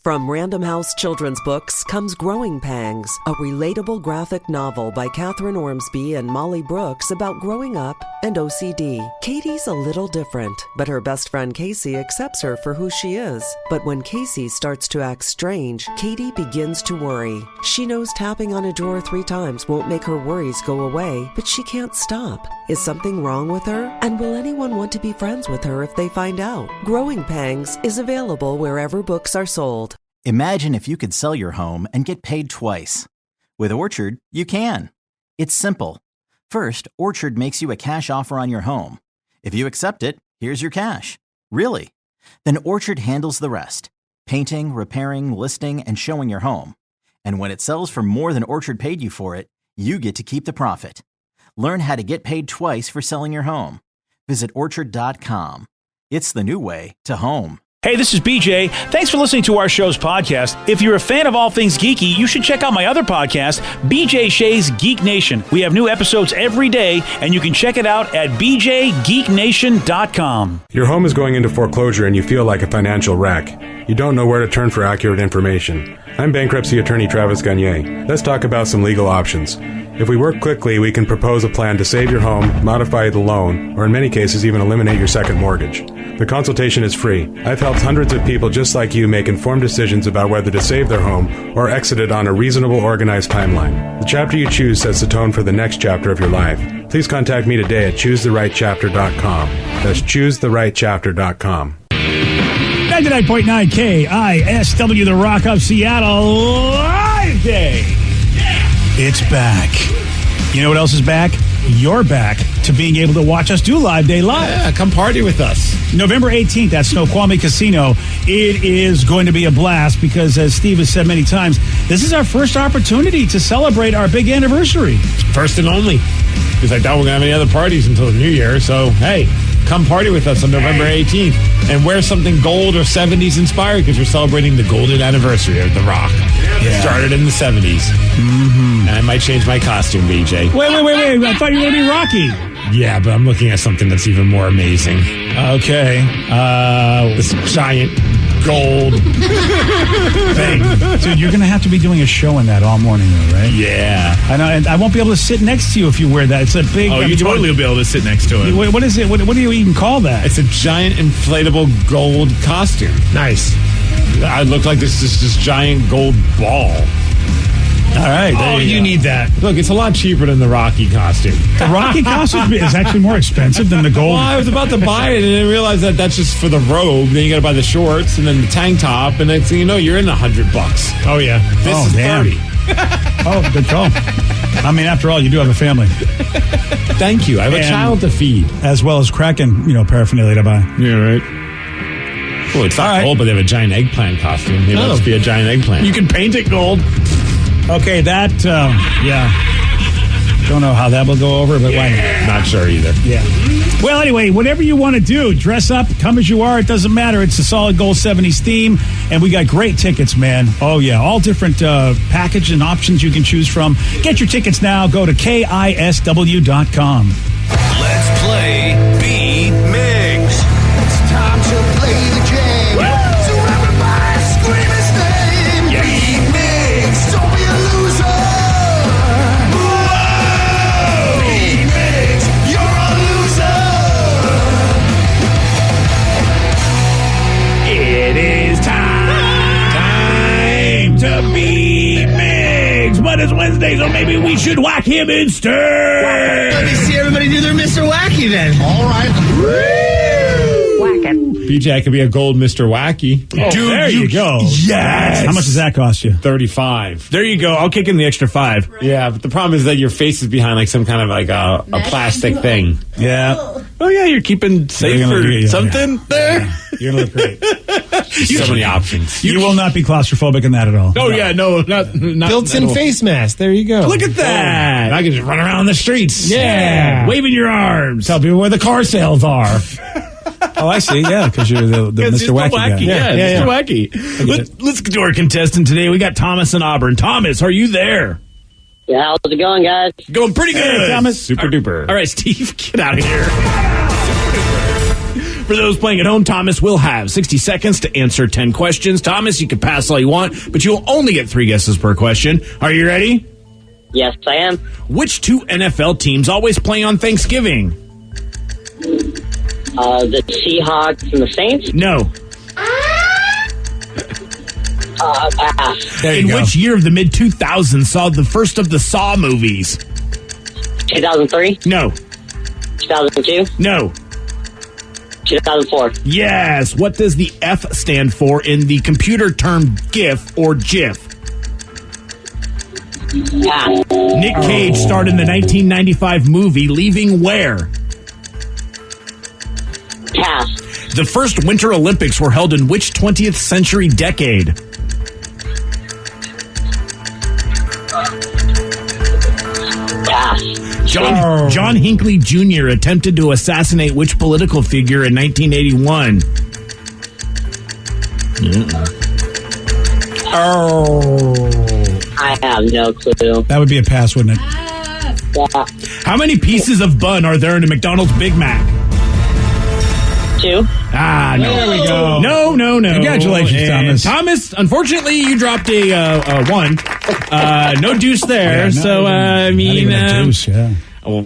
From Random House Children's Books comes Growing Pangs, a relatable graphic novel by Catherine Ormsby and Molly Brooks about growing up and OCD. Katie's a little different, but her best friend Casey accepts her for who she is. But when Casey starts to act strange, Katie begins to worry. She knows tapping on a drawer 3 times won't make her worries go away, but she can't stop. Is something wrong with her? And will anyone want to be friends with her if they find out? Growing Pangs is available wherever books are sold. Imagine if you could sell your home and get paid twice. With Orchard, you can. It's simple. First, Orchard makes you a cash offer on your home. If you accept it, here's your cash. Really. Then Orchard handles the rest. Painting, repairing, listing, and showing your home. And when it sells for more than Orchard paid you for it, you get to keep the profit. Learn how to get paid twice for selling your home. Visit Orchard.com. It's the new way to home. Hey, this is BJ. Thanks for listening to our show's podcast. If you're a fan of all things geeky, you should check out my other podcast, BJ Shea's Geek Nation. We have new episodes every day, and you can check it out at bjgeeknation.com. Your home is going into foreclosure and you feel like a financial wreck. You don't know where to turn for accurate information. I'm bankruptcy attorney Travis Gagne. Let's talk about some legal options. If we work quickly, we can propose a plan to save your home, modify the loan, or in many cases even eliminate your second mortgage. The consultation is free. I've helped hundreds of people just like you make informed decisions about whether to save their home or exit it on a reasonable, organized timeline. The chapter you choose sets the tone for the next chapter of your life. Please contact me today at choosetherightchapter.com. That's choosetherightchapter.com. 99.9 KISW, the Rock of Seattle, Live Day. Yeah. It's back. You know what else is back? You're back to being able to watch us do Live Day live. Yeah, come party with us. November 18th at Snoqualmie Casino. It is going to be a blast because, as Steve has said many times, this is our first opportunity to celebrate our big anniversary. First and only. Because I doubt we're going to have any other parties until the new year. So, hey, come party with us on November 18th and wear something gold or 70s inspired because we're celebrating the golden anniversary of The Rock. Yeah. It started in the 70s. Mm-hmm. And I might change my costume, BJ. Wait. I thought you were going to be Rocky. Yeah, but I'm looking at something that's even more amazing. Okay. This giant gold thing. Dude, you're going to have to be doing a show in that all morning, though, right? Yeah. I know, and I won't be able to sit next to you if you wear that. It's a big... Oh, you totally will be able to sit next to it. What is it? What do you even call that? It's a giant inflatable gold costume. Nice. I look like this giant gold ball. All right. You need that. Look, it's a lot cheaper than the Rocky costume. The Rocky costume is actually more expensive than the gold. Well, I was about to buy it and then realized that that's just for the robe. Then you got to buy the shorts and then the tank top, and next thing you know, you're in $100. Oh yeah. This is damn. 30. Oh, good call. I mean, after all, you do have a family. Thank you. I have a child to feed, as well as Kraken, paraphernalia to buy. Yeah, right. Well, it's not gold, but they have a giant eggplant costume. Maybe it'll just be a giant eggplant. You can paint it gold. Okay, that, don't know how that will go over, but why not? Not sure either. Yeah. Well, anyway, whatever you want to do, dress up, come as you are, it doesn't matter. It's the Solid Gold 70s theme, and we got great tickets, man. Oh, yeah, all different package and options you can choose from. Get your tickets now. Go to KISW.com. Let's play B-Migs. It's time to play the game. Woo! So everybody scream his name. Yeah. B-Migs, don't be a loser. Whoa! B-Migs, you're a loser. It is time to be Migs, but it's Wednesday, so maybe we should whack him instead. Let me see everybody do their Mr. Wacky then. All right. Whack it. BJ, I could be a gold Mr. Wacky. Oh, dude, there you go. Yes. How much does that cost you? $35. There you go. I'll kick in the extra $5. Yeah, but the problem is that your face is behind like some kind of like a plastic thing. Yeah. Oh, yeah, you're keeping safe or something there. Yeah. You're going to look great. So many options. You will not be claustrophobic in that at all. Oh, yeah, no, not Built-in face mask. There you go. Look at that. I can just run around the streets. Yeah. Waving your arms. Tell people where the car sales are. Oh, I see. Yeah, because you're the Mr. Wacky guy. Yeah, Mr. Wacky. Let's get to our contestant today. We got Thomas in Auburn. Thomas, are you there? Yeah, how's it going, guys? Going pretty good. Hey, Thomas. Super duper. All right, Steve, get out of here. For those playing at home, Thomas will have 60 seconds to answer 10 questions. Thomas, you can pass all you want, but you'll only get 3 guesses per question. Are you ready? Yes, I am. Which 2 NFL teams always play on Thanksgiving? The Seahawks and the Saints. No. Pass. There you In go. which year of the mid-2000s saw the first of the Saw movies? 2003, No. 2002, No. 2004. Yes. What does the F stand for in the computer term GIF or GIF? Pass. Nick Cage starred in the 1995 movie Leaving Where? Pass. The first Winter Olympics were held in which 20th century decade? Pass. John Hinckley Jr. attempted to assassinate which political figure in 1981? I have no clue. That would be a pass, wouldn't it? Yeah. How many pieces of bun are there in a McDonald's Big Mac? 2. Ah, no. There we go. No. Congratulations, And Thomas. Thomas, unfortunately, you dropped a 1. No deuce there. Yeah, not so, even- I not mean... even a deuce, yeah. Oh,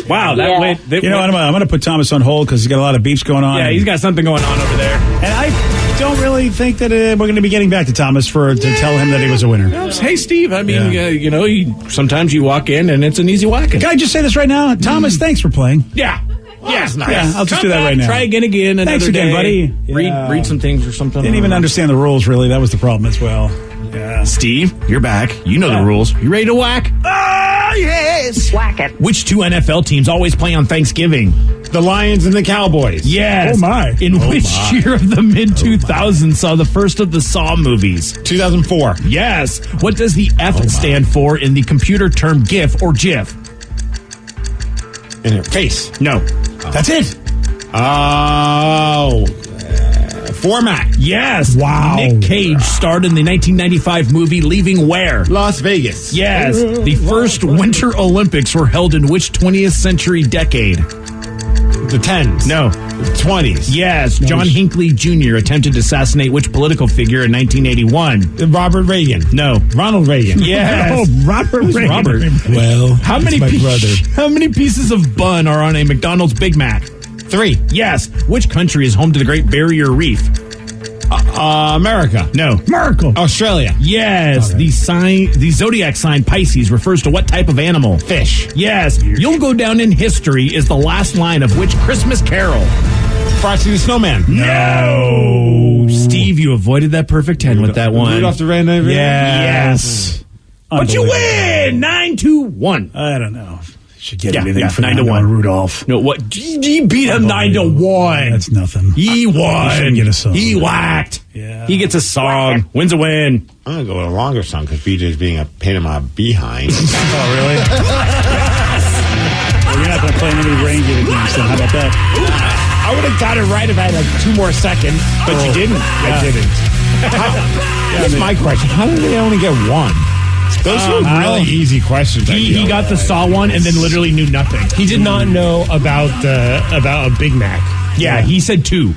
wow, that Yeah. went... You know what? I'm going to put Thomas on hold because he's got a lot of beeps going on. Yeah, he's got something going on over there. And I don't really think that we're going to be getting back to Thomas to tell him that he was a winner. Hey, Steve, I mean, Yeah. sometimes you walk in and it's an easy whacking. Can I just say this right now? Thomas, thanks for playing. Yeah. Yeah, nice. Yeah, I'll just do that back, right now. Try again another Thanks again, day. buddy. Yeah. Read some things or something. Didn't even understand the rules, really. That was the problem as well. Yeah. Steve, you're back. You know the rules. You ready to whack? Ah, yes. Whack it. Which 2 NFL teams always play on Thanksgiving? The Lions and the Cowboys. Yes. Oh, my. In which year of the mid-2000s saw the first of the Saw movies? 2004. Yes. What does the F stand for in the computer term GIF or GIF? In her face. No. That's it. Oh. Format. Yes. Wow. Nick Cage starred in the 1995 movie Leaving Where? Las Vegas. Yes. The first Winter Olympics were held in which 20th century decade? The 10s. No. The 20s. Yes. John Hinckley Jr. attempted to assassinate which political figure in 1981? Robert Reagan. No. Ronald Reagan. Yes. Oh, Robert Reagan. Robert. Well, How many, my brother. how many pieces of bun are on a McDonald's Big Mac? 3. Yes. Which country is home to the Great Barrier Reef? America. No. Miracle. Australia. Yes. The zodiac sign Pisces refers to what type of animal? Fish. Yes. You'll go down in history is the last line of which Christmas carol? Frosty the Snowman. No. Steve, you avoided that perfect 10 with that one. Rudolph the Red-Nosed Reindeer. Yes. But you win 9-1. I don't know. Should get Yeah, anything yeah, for 9-1. Rudolph. No, what? He beat him 9-1. That's nothing. He won. He shouldn't get a song. He whacked. Yeah. He gets a song. Wins a win. I'm going to go with a longer song because BJ's being a pain in my behind. Oh, really? Well, you're not going to play any reindeer games, then. How about that? I would have got it right if I had like 2 more seconds, but you didn't. I didn't. Here's my question. How did they only get 1? Those were really easy questions. He got the Saw one and then literally knew nothing. He did not know about a Big Mac. Yeah, he said 2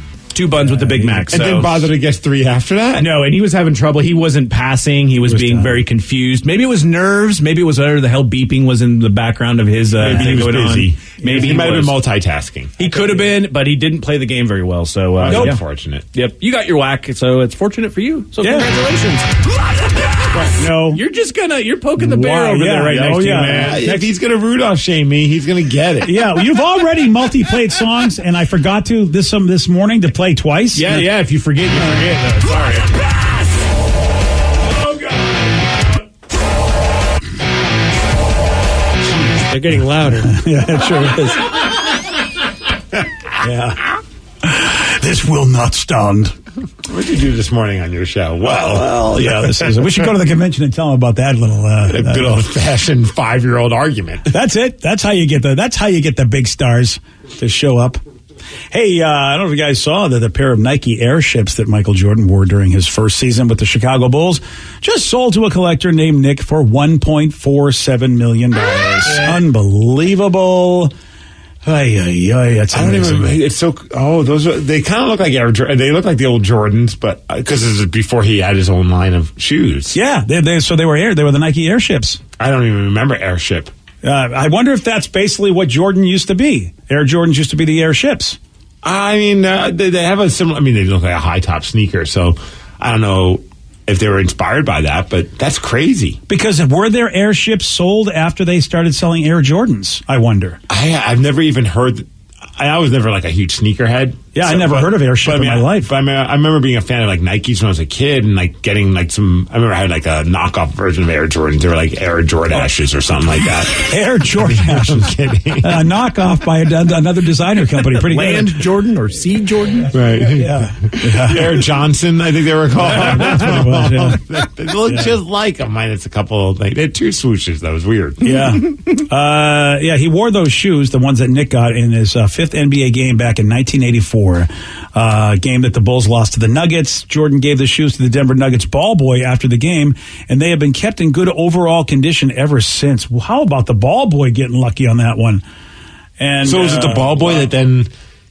buns with the Big Mac. And didn't bother to guess 3 after that? No, and he was having trouble. He wasn't passing. He was being very confused. Maybe it was nerves. Maybe it was whatever the hell beeping was in the background of his Maybe he was going busy. on. Maybe he might have was. been multitasking. He could have been, but he didn't play the game very well. So Nope. yeah. Unfortunate. Yep, you got your whack, so it's fortunate for you. So congratulations. No. You're poking the bear over there right next to you, man. If he's going to Rudolph shame me, he's going to get it. Yeah, well, you've already multi-played songs, and I forgot to this morning to play twice. Yeah. If you forget, you forget. Sorry. Oh, God. They're getting louder. Yeah, it sure is. Yeah. This will not stand. What did you do this morning on your show? Well, yeah, this is. We should go to the convention and tell them about that little good old-fashioned 5-year-old argument. That's it. That's how you get the big stars to show up. Hey, I don't know if you guys saw that a pair of Nike airships that Michael Jordan wore during his first season with the Chicago Bulls just sold to a collector named Nick for $1.47 million. Unbelievable. That's I don't amazing. even. It's so. Oh, they kind of look like they look like the old Jordans, but because this is before he had his own line of shoes. Yeah, they were the Nike Airships. I don't even remember Airship. I wonder if that's basically what Jordan used to be. Air Jordans used to be the Airships. I mean, they have a similar. I mean, they look like a high top sneaker, so I don't know if they were inspired by that, but that's crazy. Because were there Airships sold after they started selling Air Jordans? I wonder. I've never even heard. I was never like a huge sneakerhead. Yeah, I never heard of Airship in my life. But I remember being a fan of like Nikes when I was a kid and like getting like some. I remember I had like a knockoff version of Air Jordans. They were like Air Jordashes or something like that. Air Jordashes. I'm kidding. A knockoff by another designer company. Pretty Land good. Jordan or Sea Jordan? Right. Yeah. Air Johnson, I think they were called. That's what it was, yeah. They look just like them, minus a couple. Like they had two swooshes. That was weird. Yeah. He wore those shoes, the ones that Nick got in his fifth NBA game back in 1984. Game that the Bulls lost to the Nuggets. Jordan gave the shoes to the Denver Nuggets ball boy after the game, and they have been kept in good overall condition ever since. Well, how about the ball boy getting lucky on that one? And So was it the ball boy that then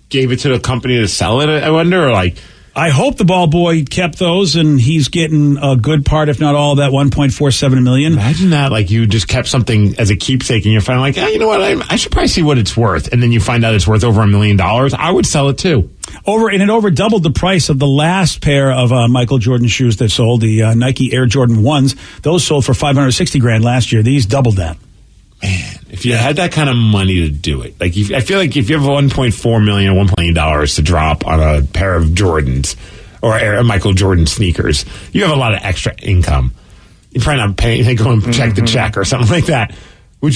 gave it to the company to sell it, I wonder? Or like, I hope the ball boy kept those, and he's getting a good part, if not all, of that $1.47 million. imagine that, like you just kept something as a keepsake and you're finally like, you know what, I should probably see what it's worth. And then you find out it's worth over $1 million. I would sell it too. It over doubled the price of the last pair of Michael Jordan shoes that sold, the Nike Air Jordan 1s. Those sold for $560,000 last year. These doubled that. Man, if you had that kind of money to do it, like I feel like if you have $1.4 million or $1 million to drop on a pair of Jordans or Michael Jordan sneakers, you have a lot of extra income. You're probably not paying, they go and check the check or something like that. What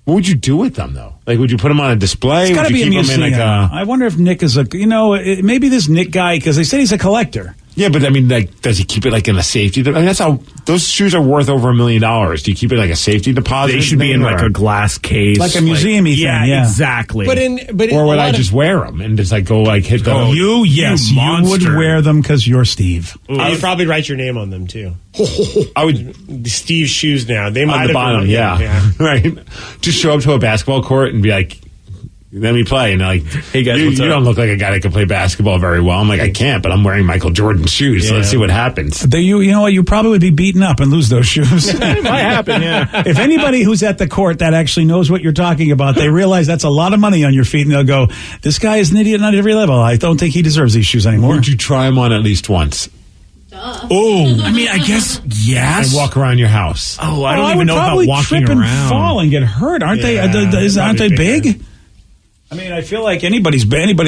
would you do with them though? Like, would you put them on a display? It's got to Would you be a keep them museum. in like a? I wonder if Nick is maybe this Nick guy, because they said he's a collector. Yeah, but I mean, like, does he keep it like in a safety? I mean, that's how those shoes are worth over $1 million. Do you keep it like a safety deposit? They should be in like a glass case. Like a museum-y thing, yeah. Exactly. Or would I just wear them and just like go like hit the? You would wear them because you're Steve. I would probably write your name on them too. I would Steve's shoes now. They might on have the bottom, been, yeah. Right. Just show up to a basketball court and be like, let me play. And they're like, hey guys, you don't look like a guy that can play basketball very well. I'm like, I can't, but I'm wearing Michael Jordan shoes. So let's see what happens. You know what? You probably would be beaten up and lose those shoes. It might happen, yeah. If anybody who's at the court that actually knows what you're talking about, they realize that's a lot of money on your feet, and they'll go, this guy is an idiot on every level. I don't think he deserves these shoes anymore. Would you try them on at least once? Oh, I mean, I guess yes. And walk around your house. Oh, I don't even know about walking trip around. And fall and get hurt, aren't they? Aren't they big? I mean, I feel like anybody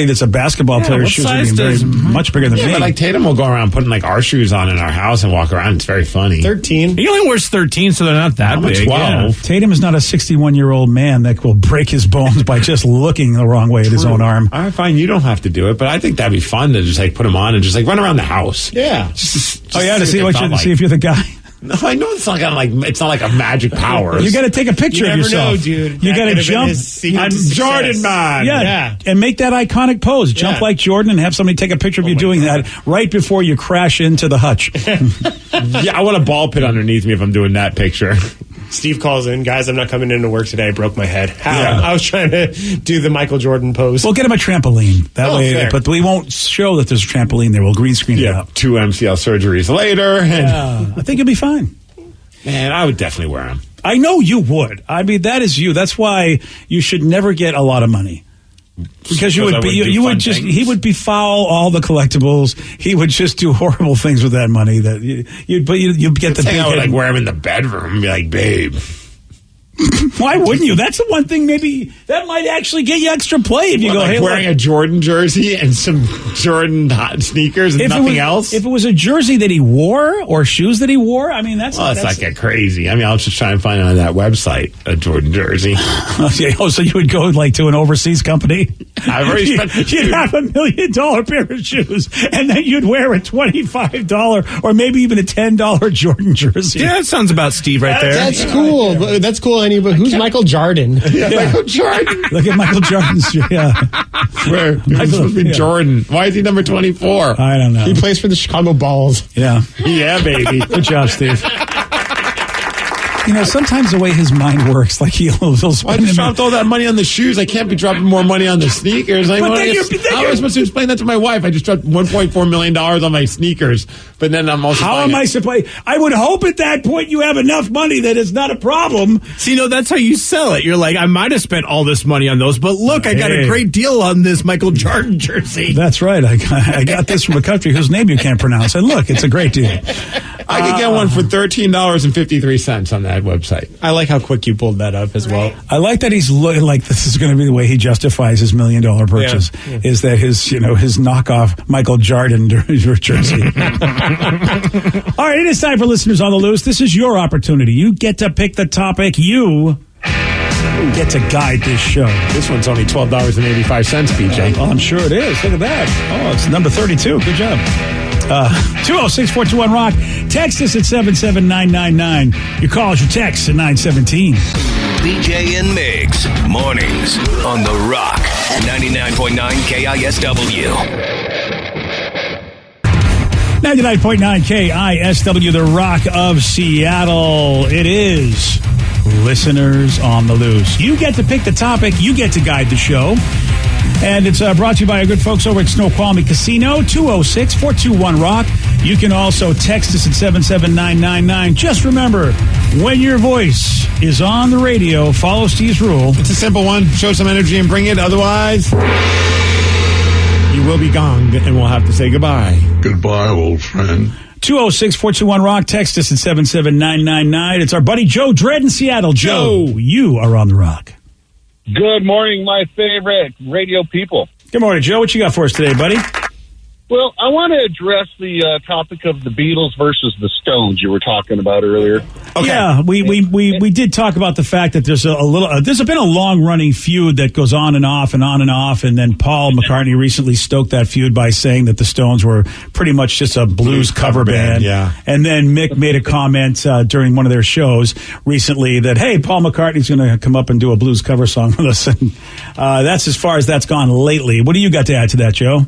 that's a basketball player's shoes are much bigger than me. But like Tatum will go around putting like our shoes on in our house and walk around. It's very funny. 13. He only wears 13, so they're not that big. 12. Yeah. Tatum is not a 61-year-old man that will break his bones by just looking the wrong way at his own arm. All right, fine. You don't have to do it, but I think that'd be fun to just like put them on and just like run around the house. Yeah. Just To see if you're the guy. No, I know it's not like a magic power. You got to take a picture You of never yourself. know, dude. You That got to could have been jump. his secret I'm to success. Jordan man. Yeah, and make that iconic pose. Jump Yeah. like Jordan and have somebody take a picture of you doing that right before you crash into the hutch. Yeah, I want a ball pit underneath me if I'm doing that picture. Steve calls in, guys, I'm not coming into work today. I broke my head. How? Yeah. I was trying to do the Michael Jordan pose. We'll get him a trampoline. That way, fair. but we won't show that there's a trampoline there. We'll green screen it Yeah, out. 2 MCL surgeries later. And, I think you'll be fine. man, I would definitely wear them. I know you would. I mean, that is you. That's why you should never get a lot of money. Because you Because I would be, wouldn't do you would fun just, things? he would befoul all the collectibles. He would just do horrible things with that money. That you'd get the big I would head. like wear them in the bedroom and be like, babe. Why wouldn't you? That's the one thing maybe that might actually get you extra play if you go, like hey, wearing look. a Jordan jersey and some Jordan sneakers and nothing else. If it was a jersey that he wore or shoes that he wore, I mean, Well, let's not get crazy. I mean, I'll just try and find it on that website a Jordan jersey. So you would go like to an overseas company. I've already spent. You'd have $1 million pair of shoes, and then you'd wear a $25 or maybe even a $10 Jordan jersey. Yeah, that sounds about Steve right there. That's cool. That's cool. But who's Michael Jordan? Yeah, Michael Jordan. Look at Michael Jordan's. Yeah, Where? He's supposed to be Jordan. Why is he number 24? I don't know. He plays for the Chicago Bulls. Yeah, Yeah, baby. good job, Steve. sometimes the way his mind works, like he'll spend I just dropped all that money on the shoes. I can't be dropping more money on the sneakers. How am I supposed to explain that to my wife? I just dropped $1.4 million on my sneakers, but then I'm also. How am I supposed? I would hope at that point you have enough money that it's not a problem. See, that's how you sell it. You're like, I might have spent all this money on those, but look, I got a great deal on this Michael Jordan jersey. That's right. I got this from a country whose name you can't pronounce. And look, it's a great deal. I could get one for $13.53 on that website. I like how quick you pulled that up as well. I like that he's looking like this is going to be the way he justifies his $1 million purchase. Yeah. Is that his knockoff Michael Jordan jersey? All right, it is time for Listeners on the Loose. This is your opportunity. You get to pick the topic. You get to guide this show. This one's only $12.85, BJ. Oh, I'm sure it is. Look at that. Oh, it's number 32. Good job. 206-421-ROCK. Text us at 77999. Your calls, your texts at 917. BJ and Migs, mornings on The Rock, 99.9 KISW. 99.9 KISW, The Rock of Seattle. It is Listeners on the Loose. You get to pick the topic. You get to guide the show. And it's brought to you by our good folks over at Snoqualmie Casino, 206-421-ROCK. You can also text us at 77999. Just remember, when your voice is on the radio, follow Steve's rule. It's a simple one. Show some energy and bring it. Otherwise, you will be gonged and we'll have to say goodbye. Goodbye, old friend. 206-421-ROCK. Text us at 77999. It's our buddy Joe Dredd in Seattle. Joe, you are on the Rock. Good morning, my favorite radio people. Good morning, Joe. What you got for us today, buddy? Well, I want to address the topic of the Beatles versus the Stones you were talking about earlier. Okay. Yeah, we did talk about the fact that there's there's been a long running feud that goes on and off and on and off, and then Paul McCartney recently stoked that feud by saying that the Stones were pretty much just a blues cover band. Yeah, and then Mick made a comment during one of their shows recently that, hey, Paul McCartney's going to come up and do a blues cover song with us, and that's as far as that's gone lately. What do you got to add to that, Joe?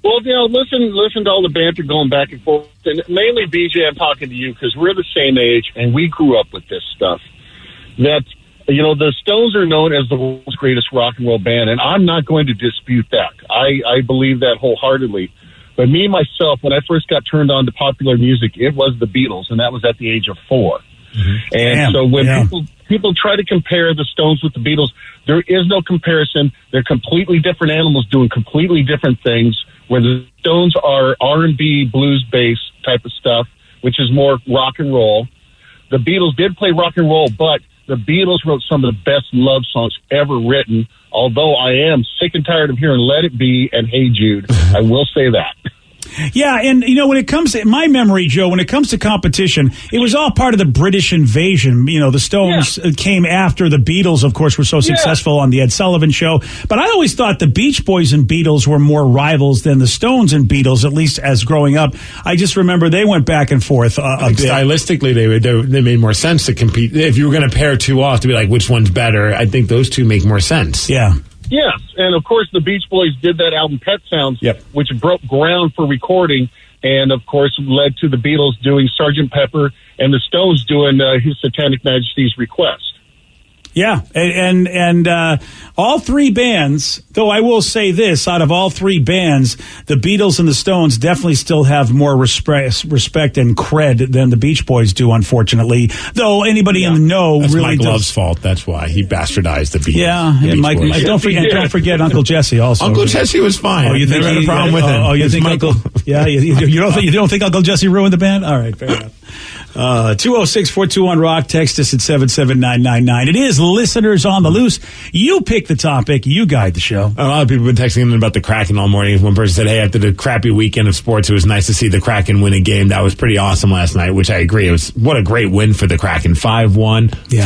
Well, listen to all the banter going back and forth. And mainly, BJ, I'm talking to you because we're the same age and we grew up with this stuff. That, the Stones are known as the world's greatest rock and roll band, and I'm not going to dispute that. I believe that wholeheartedly. But me, myself, when I first got turned on to popular music, it was the Beatles, and that was at the age of 4. Mm-hmm. And so when people try to compare the Stones with the Beatles, there is no comparison. They're completely different animals doing completely different things. Where the Stones are R&B, blues-based type of stuff, which is more rock and roll. The Beatles did play rock and roll, but the Beatles wrote some of the best love songs ever written, although I am sick and tired of hearing Let It Be and Hey Jude. I will say that. Yeah, and when it comes to my memory, Joe, when it comes to competition, it was all part of the British invasion. The Stones came after the Beatles, of course, were so successful on the Ed Sullivan Show. But I always thought the Beach Boys and Beatles were more rivals than the Stones and Beatles, at least as growing up. I just remember they went back and forth a bit. Stylistically, they made more sense to compete. If you were going to pair two off to be like, which one's better, I think those two make more sense. Yeah. Yes, and of course the Beach Boys did that album Pet Sounds, which broke ground for recording, and of course led to the Beatles doing Sgt. Pepper and the Stones doing His Satanic Majesty's Request. Yeah, and all three bands, though I will say this, out of all three bands, the Beatles and the Stones definitely still have more respect and cred than the Beach Boys do, unfortunately. Though anybody in the know That's really Mike Love's fault. That's why he bastardized the Beatles. Yeah, Mike. Don't forget Uncle Jesse also. Uncle Jesse was fine. Oh, you think he had a problem with him? Oh, you think Michael? You don't think Uncle Jesse ruined the band? All right, fair enough. 206-421-ROCK. Text us at 77999. It is Listeners on the Loose. You pick the topic. You guide the show. A lot of people have been texting in about the Kraken all morning. One person said, hey, after the crappy weekend of sports, it was nice to see the Kraken win a game. That was pretty awesome last night, which I agree. It was what a great win for the Kraken. 5-1. Yeah.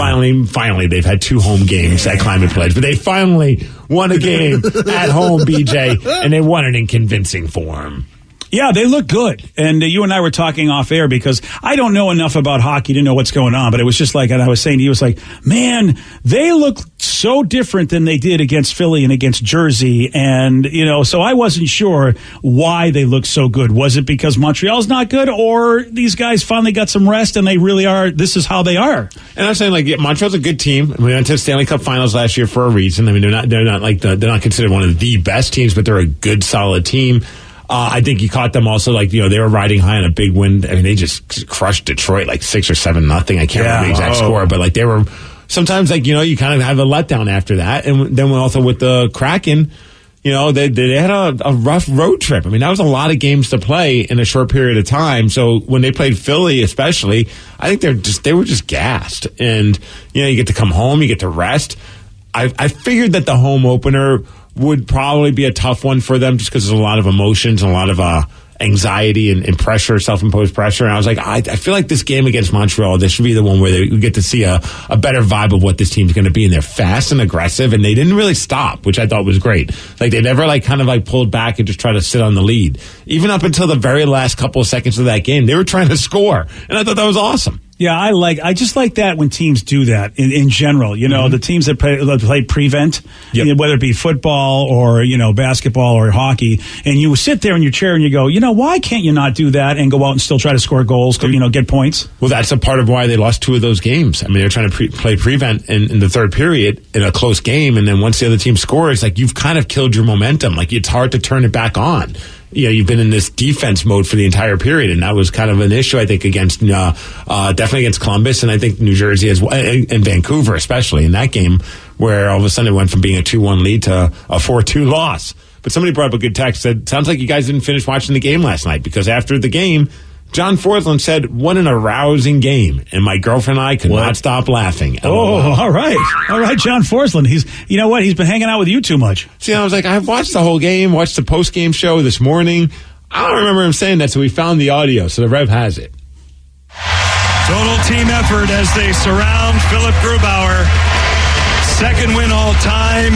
Finally, they've had 2 home games at Climate Pledge, but they finally won a game at home, BJ, and they won it in convincing form. Yeah, they look good. And you and I were talking off air because I don't know enough about hockey to know what's going on. But it was just like, and I was saying to you, it was like, man, they look so different than they did against Philly and against Jersey. And, so I wasn't sure why they looked so good. Was it because Montreal's not good, or these guys finally got some rest and they really are, this is how they are? And I'm saying, Montreal's a good team. We went to the Stanley Cup Finals last year for a reason. I mean, they're not considered one of the best teams, but they're a good, solid team. I think you caught them also, they were riding high on a big win. I mean, they just crushed Detroit 6 or 7-0. I can't remember the exact score, but they were sometimes you kind of have a letdown after that. And then also with the Kraken, they had a rough road trip. I mean, that was a lot of games to play in a short period of time. So when they played Philly, especially, I think they were just gassed. And you get to come home, you get to rest. I figured that the home opener would probably be a tough one for them just because there's a lot of emotions and a lot of anxiety and pressure, self-imposed pressure. And I was like, I feel like this game against Montreal, this should be the one where we get to see a better vibe of what this team's going to be. And they're fast and aggressive, and they didn't really stop, which I thought was great. They never pulled back and just tried to sit on the lead. Even up until the very last couple of seconds of that game, they were trying to score. And I thought that was awesome. Yeah, I just like that when teams do that in general. The teams that play prevent, whether it be football or, basketball or hockey, and you sit there in your chair and you go, why can't you not do that and go out and still try to score goals, get points? Well, that's a part of why they lost 2 of those games. I mean, they're trying to play prevent in the third period in a close game, and then once the other team scores, you've kind of killed your momentum. It's hard to turn it back on. You've been in this defense mode for the entire period, and that was kind of an issue, I think, against definitely against Columbus, and I think New Jersey as well, and Vancouver especially in that game, where all of a sudden it went from being a 2-1 lead to a 4-2 loss. But somebody brought up a good text, said, sounds like you guys didn't finish watching the game last night, because after the game, John Forsland said, what an arousing game. And my girlfriend and I could not stop laughing. Oh, all right. All right, John Forsland. He's been hanging out with you too much. See, I was like, I've watched the whole game, watched the post-game show this morning. I don't remember him saying that, so we found the audio. So the Rev has it. Total team effort as they surround Philip Grubauer. Second win all time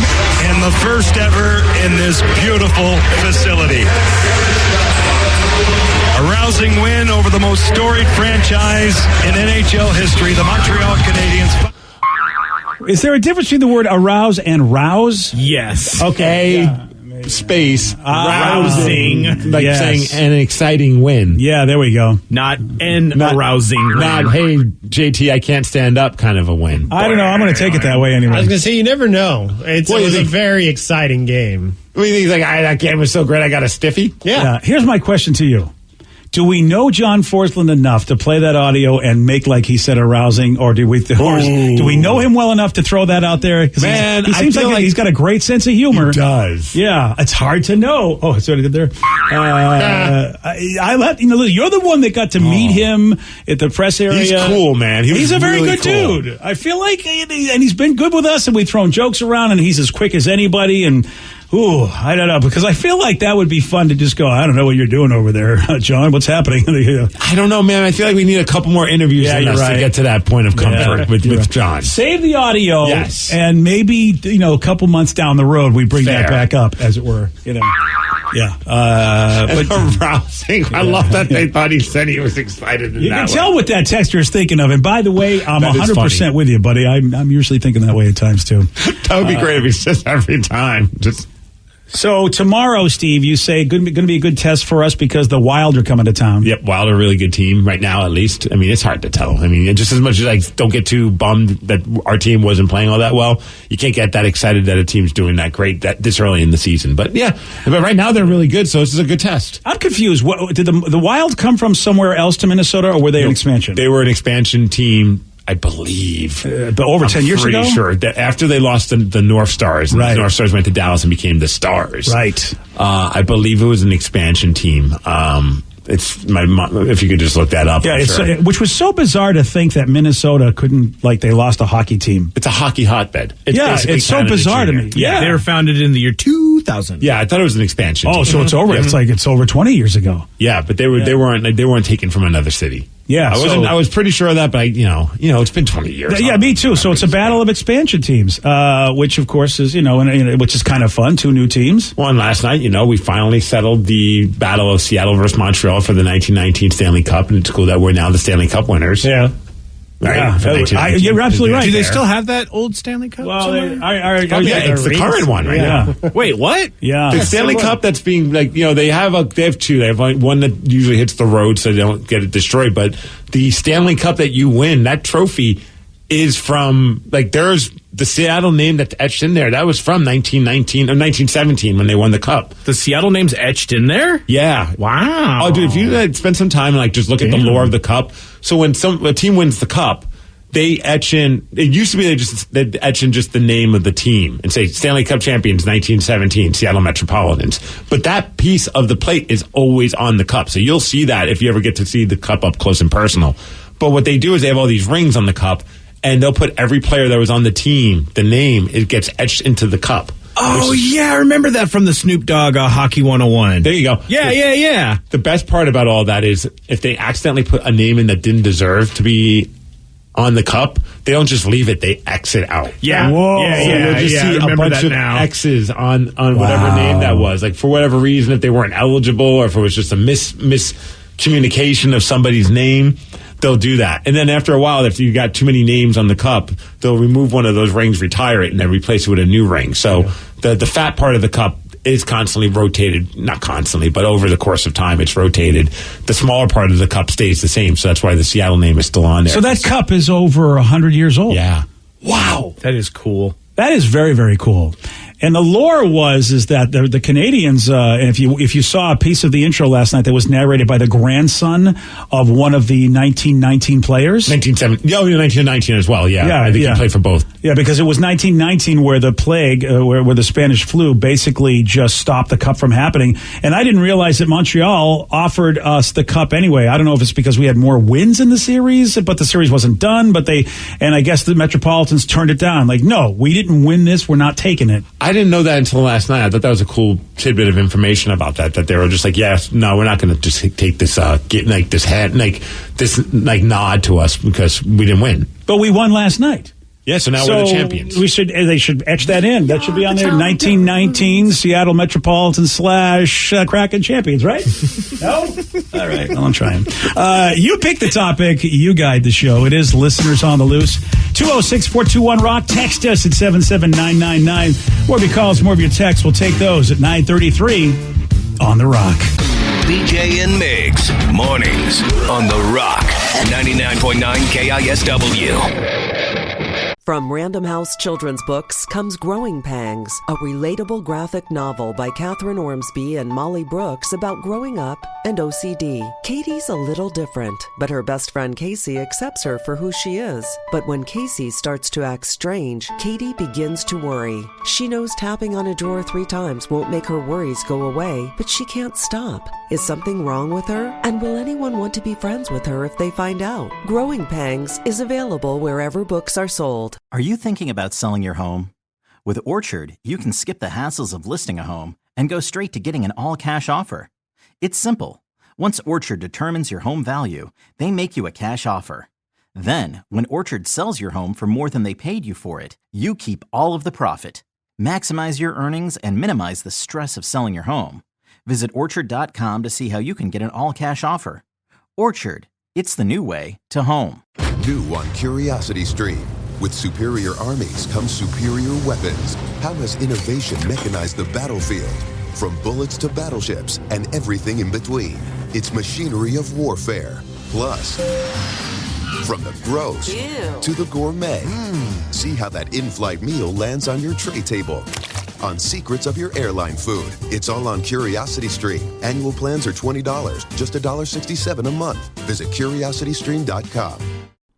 and the first ever in this beautiful facility. A rousing win over the most storied franchise in NHL history, the Montreal Canadiens. Is there a difference between the word arouse and rouse? Yes. Okay. Space. Rousing. Yes. Saying an exciting win. Yeah, there we go. Not arousing win. Not, hey, JT, I can't stand up kind of a win. I don't know. I'm going to take it that way anyway. I was going to say, you never know. It was a very exciting game. I mean, he's like, that game was so great, I got a stiffy. Yeah. Here's my question to you. Do we know John Forsland enough to play that audio and make like he said arousing, or do we know him well enough to throw that out there? Man, he seems like he's got a great sense of humor. He does. Yeah, it's hard to know. Oh, it's already good there. I let you're the one that got to meet him at the press area. He's cool, man. He's a very really good cool dude. I feel like, and he's been good with us, and we've thrown jokes around, and he's as quick as anybody, and. Ooh, I don't know, because I feel like that would be fun to just go, I don't know what you're doing over there, John. What's happening? I don't know, man. I feel like we need a couple more interviews to get to that point of comfort with John. Save the audio, yes, and maybe, a couple months down the road, we bring that back up, as it were. Yeah. But arousing. I love that they thought he said he was excited. You can tell what that texter is thinking of. And by the way, I'm 100% with you, buddy. I'm usually thinking that way at times, too. That would be great if he says every time. So tomorrow, Steve, you say going to be a good test for us because the Wild are coming to town. Yep, Wild are a really good team right now, at least. I mean, it's hard to tell. I mean, just as much as I don't get too bummed that our team wasn't playing all that well, you can't get that excited that a team's doing that great this early in the season. But yeah, but right now they're really good, so this is a good test. I'm confused. Did the Wild come from somewhere else to Minnesota, or were they an expansion? They were an expansion team. I believe. But over 10 years ago? I'm pretty sure. That after they lost the North Stars, and the North Stars went to Dallas and became the Stars. Right. I believe it was an expansion team. It's my mom, if you could just look that up. Yeah, which was so bizarre to think that Minnesota couldn't, they lost a hockey team. It's a hockey hotbed. It's so bizarre to me. Yeah. They were founded in the year 2000. Yeah, I thought it was an expansion. Oh, so it's over. It's like it's over 20 years ago. Yeah, but they weren't taken from another city. Yeah, I was pretty sure of that, but it's been 20 years. Yeah, me too. So it's a battle of expansion teams, which of course is, which is kind of fun. 2 new teams. Well, and last night, we finally settled the battle of Seattle versus Montreal for the 1919 Stanley Cup, and it's cool that we're now the Stanley Cup winners. Yeah. Right? Yeah, you're absolutely right. Do they there. still have that old Stanley Cup? Well, it's the current one, right? Yeah. Wait, what? Yeah. The Stanley Cup that's being they have 2. They have one that usually hits the road so they don't get it destroyed. But the Stanley Cup that you win, that trophy is from there's the Seattle name that's etched in there. That was from 1919 or 1917 when they won the cup. The Seattle name's etched in there? Yeah. Wow. Oh, dude, if you spend some time and just look at the lore of the cup. So when a team wins the cup, they etch in. It used to be they etch in just the name of the team and say Stanley Cup champions 1917 Seattle Metropolitans. But that piece of the plate is always on the cup, so you'll see that if you ever get to see the cup up close and personal. But what they do is they have all these rings on the cup, and they'll put every player that was on the team, the name, it gets etched into the cup. Oh, yeah, I remember that from the Snoop Dogg Hockey 101. There you go. Yeah. The best part about all that is if they accidentally put a name in that didn't deserve to be on the cup, they don't just leave it, they X it out. Yeah. Whoa. So you'll just see a bunch of X's on whatever name that was. For whatever reason, if they weren't eligible or if it was just a miscommunication of somebody's name, they'll do that. And then after a while, if you got too many names on the cup, they'll remove one of those rings, retire it, and then replace it with a new ring. So the fat part of the cup is constantly rotated. Not constantly, but over the course of time, it's rotated. The smaller part of the cup stays the same, so that's why the Seattle name is still on there. So that cup is over 100 years old. Yeah. Wow. That is cool. That is very, very cool. And the lore is that the Canadians, and if you saw a piece of the intro last night that was narrated by the grandson of one of the 1919 players. 1919 as well, yeah. I think he played for both. Yeah, because it was 1919 where the plague, where the Spanish flu basically just stopped the cup from happening. And I didn't realize that Montreal offered us the cup anyway. I don't know if it's because we had more wins in the series, but the series wasn't done. And I guess the Metropolitans turned it down. No, we didn't win this. We're not taking it. I didn't know that until last night. I thought that was a cool tidbit of information about that they were just we're not going to just take this, this nod to us because we didn't win. But we won last night. Yeah, so now we're the champions. They should etch that in. That should be on there. 1919 Seattle Metropolitan / Kraken champions, right? No? All right. Well, I'm trying. You pick the topic. You guide the show. It is Listeners on the Loose. 206-421-ROCK. Text us at 77999. More of your calls, more of your texts. We'll take those at 9:33 on The Rock. BJ and Migs, mornings on The Rock, 99.9 KISW. From Random House Children's Books comes Growing Pangs, a relatable graphic novel by Catherine Ormsby and Molly Brooks about growing up and OCD. Katie's a little different, but her best friend Casey accepts her for who she is. But when Casey starts to act strange, Katie begins to worry. She knows tapping on a drawer 3 times won't make her worries go away, but she can't stop. Is something wrong with her? And will anyone want to be friends with her if they find out? Growing Pangs is available wherever books are sold. Are you thinking about selling your home? With Orchard, you can skip the hassles of listing a home and go straight to getting an all-cash offer. It's simple. Once Orchard determines your home value, they make you a cash offer. Then, when Orchard sells your home for more than they paid you for it, you keep all of the profit. Maximize your earnings and minimize the stress of selling your home. Visit Orchard.com to see how you can get an all-cash offer. Orchard, it's the new way to home. New on Curiosity Stream. With superior armies comes superior weapons. How has innovation mechanized the battlefield? From bullets to battleships and everything in between. It's machinery of warfare. Plus, from the gross to the gourmet. See how that in-flight meal lands on your tray table. On secrets of your airline food. It's all on Curiosity Stream. Annual plans are $20, just $1.67 a month. Visit CuriosityStream.com.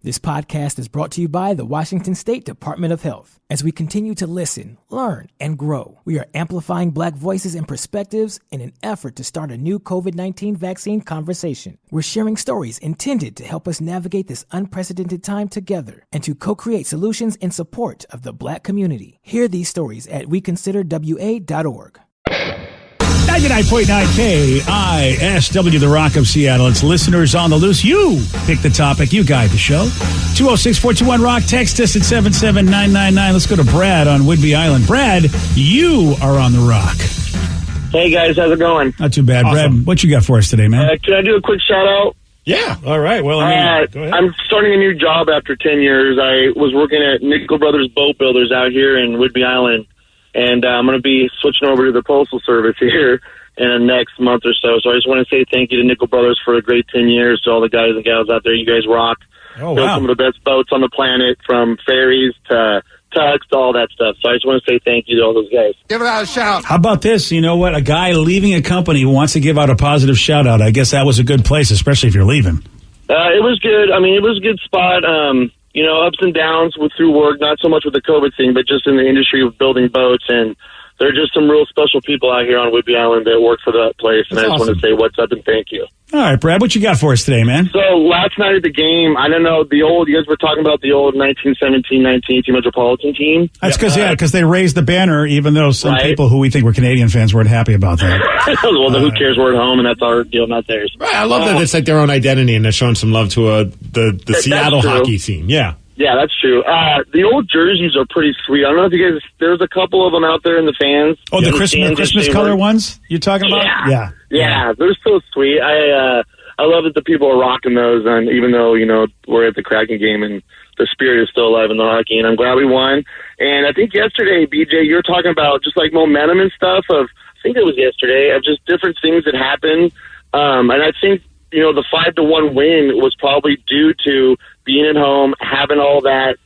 This podcast is brought to you by the Washington State Department of Health. As we continue to listen, learn, and grow, we are amplifying Black voices and perspectives in an effort to start a new COVID-19 vaccine conversation. We're sharing stories intended to help us navigate this unprecedented time together and to co-create solutions in support of the Black community. Hear these stories at weconsiderwa.org. 99.9 KISW, The Rock of Seattle. It's listeners on the loose. You pick the topic. You guide the show. 206-421-ROCK. Text us at 77999. Let's go to Brad on Whidbey Island. Brad, you are on The Rock. Hey, guys. How's it going? Not too bad. Awesome. Brad, what you got for us today, man? Can I do a quick shout-out? Yeah. All right. Well, go ahead. I'm starting a new job after 10 years. I was working at Nickel Brothers Boat Builders out here in Whidbey Island, and I'm going to be switching over to the Postal Service here in the next month or so. So I just want to say thank you to Nickel Brothers for a great 10 years. To all the guys and gals out there, you guys rock. Oh, Built wow. some of the best boats on the planet, from ferries to tugs to all that stuff. So I just want to say thank you to all those guys. Give it out a shout. How about this? You know what? A guy leaving a company who wants to give out a positive shout-out. I guess that was a good place, especially if you're leaving. It was good. I mean, it was a good spot. Ups and downs through work, not so much with the COVID thing, but just in the industry of building boats. And there are just some real special people out here on Whidbey Island that work for that place. And That's I just want to say what's up and thank you. All right, Brad, what you got for us today, man? So last night at the game, I don't know, you guys were talking about the old 1917-1918 Metropolitan team. That's because they raised the banner, even though some Right. people who we think were Canadian fans weren't happy about that. Well, then who cares? We're at home, and that's our deal, not theirs. Right, I love that it's like their own identity and they're showing some love to the Seattle true. hockey scene. Yeah. Yeah, that's true. The old jerseys are pretty sweet. I don't know if you guys, there's a couple of them out there in the fans. Oh, the In stands Christmas that they color were- ones you're talking about? Yeah. Yeah, they're so sweet. I love that the people are rocking those, and even though, we're at the Kraken game and the spirit is still alive in the hockey, and I'm glad we won. And I think yesterday, BJ, you were talking about just like momentum and stuff I think it was yesterday, of just different things that happened. And I think, the 5-1 win was probably due to being at home, having all that,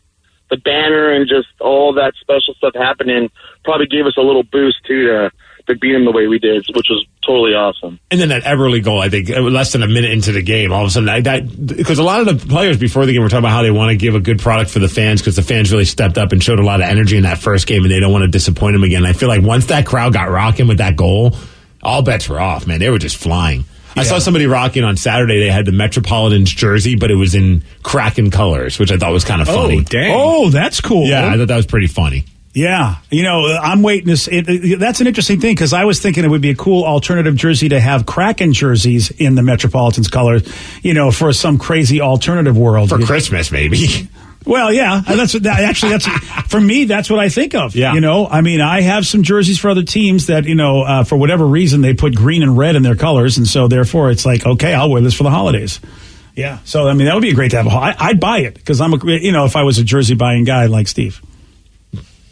the banner and just all that special stuff happening, probably gave us a little boost too to beat them the way we did, which was totally awesome. And then that Everly goal, I think, less than a minute into the game, all of a sudden, because a lot of the players before the game were talking about how they want to give a good product for the fans because the fans really stepped up and showed a lot of energy in that first game, and they don't want to disappoint them again. I feel like once that crowd got rocking with that goal, all bets were off, man. They were just flying. I saw somebody rocking on Saturday. They had the Metropolitans jersey, but it was in Kraken colors, which I thought was kind of funny. Oh, dang. Oh, that's cool. Yeah, I thought that was pretty funny. Yeah. I'm waiting to see. That's an interesting thing because I was thinking it would be a cool alternative jersey to have Kraken jerseys in the Metropolitans colors, for some crazy alternative world. For Christmas, maybe. Well, yeah, that's for me. That's what I think of. Yeah. I have some jerseys for other teams that for whatever reason they put green and red in their colors, and so therefore it's like, okay, I'll wear this for the holidays. Yeah. So that would be great to have. I'd buy it because I'm if I was a jersey buying guy like Steve.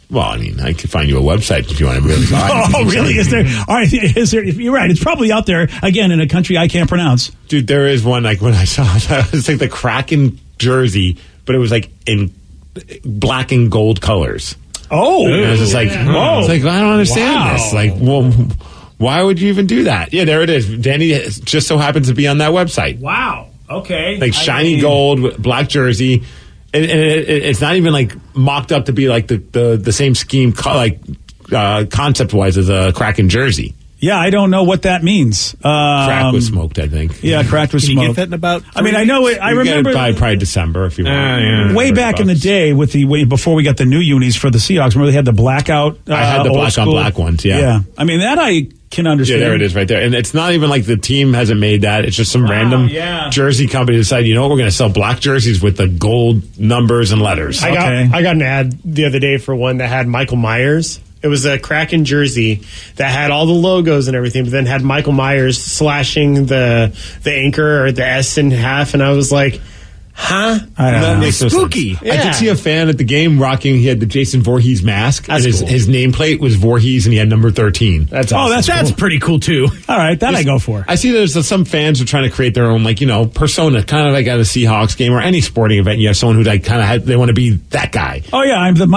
Well, I could find you a website if you want to really buy it. Oh, really? Is there? All right. Is there? You're right. It's probably out there again in a country I can't pronounce. Dude, there is one. Like when I saw it, it's like the Kraken jersey, but it was like in black and gold colors. Oh, and I was just like, whoa! It's like I don't understand this. Like, well, why would you even do that? Yeah, there it is. Danny just so happens to be on that website. Wow. Okay. Like shiny gold, black jersey. And it's not even like mocked up to be like the same scheme, concept wise as a Kraken jersey. Yeah, I don't know what that means. Crack was smoked, I think. Yeah, cracked was Can smoked. you get that in about? I mean, I know it. I remember get it by probably December if you want. way back in the day with before we got the new unis for the Seahawks. Remember they had the blackout. I had the black on black ones. Yeah. Yeah. I mean that I can understand. Yeah, there it is right there. And it's not even like the team hasn't made that. It's just some random jersey company decided, we're going to sell black jerseys with the gold numbers and letters. I got an ad the other day for one that had Michael Myers. It was a Kraken jersey that had all the logos and everything, but then had Michael Myers slashing the anchor or the S in half, and I was like, huh? That makes spooky. I did see a fan at the game rocking. He had the Jason Voorhees mask, and his nameplate was Voorhees, and he had number 13. That's awesome. That's pretty cool too. All right, that I go for. I see there's some fans are trying to create their own persona, kind of like at a Seahawks game or any sporting event. You have someone who they want to be that guy. Oh yeah, I'm the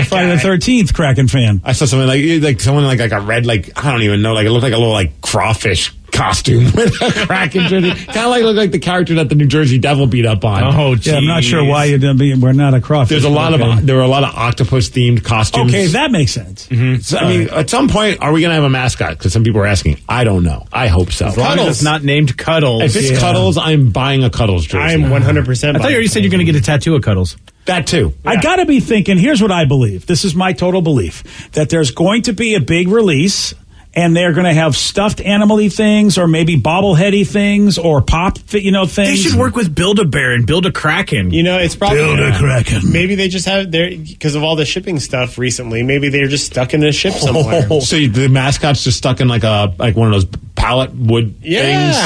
Friday the 13th Kraken fan. I saw someone like someone like a red I don't even know, it looked like a little crawfish costume with a Kraken jersey. Kind of look like the character that the New Jersey Devil beat up on. Oh, geez. Yeah, I'm not sure why we're not a crawfish. There were a lot of octopus themed costumes. Okay, that makes sense. Mm-hmm. So, at some point, are we going to have a mascot? Because some people are asking. I don't know. I hope so. As long as it's not named Cuddles. If it's Cuddles, I'm buying a Cuddles jersey. I am 100%. I thought you already said you're going to get a tattoo of Cuddles. That too. Yeah. I got to be thinking, here's what I believe. This is my total belief, that there's going to be a big release. and they're going to have stuffed animal-y things, or maybe bobbleheady things, or pop, things. They should work with Build-A-Bear and Build a Kraken. It's probably Build a Kraken. Maybe they just have because of all the shipping stuff recently. Maybe they're just stuck in a ship somewhere. So the mascot's just stuck in like one of those pallet wood things.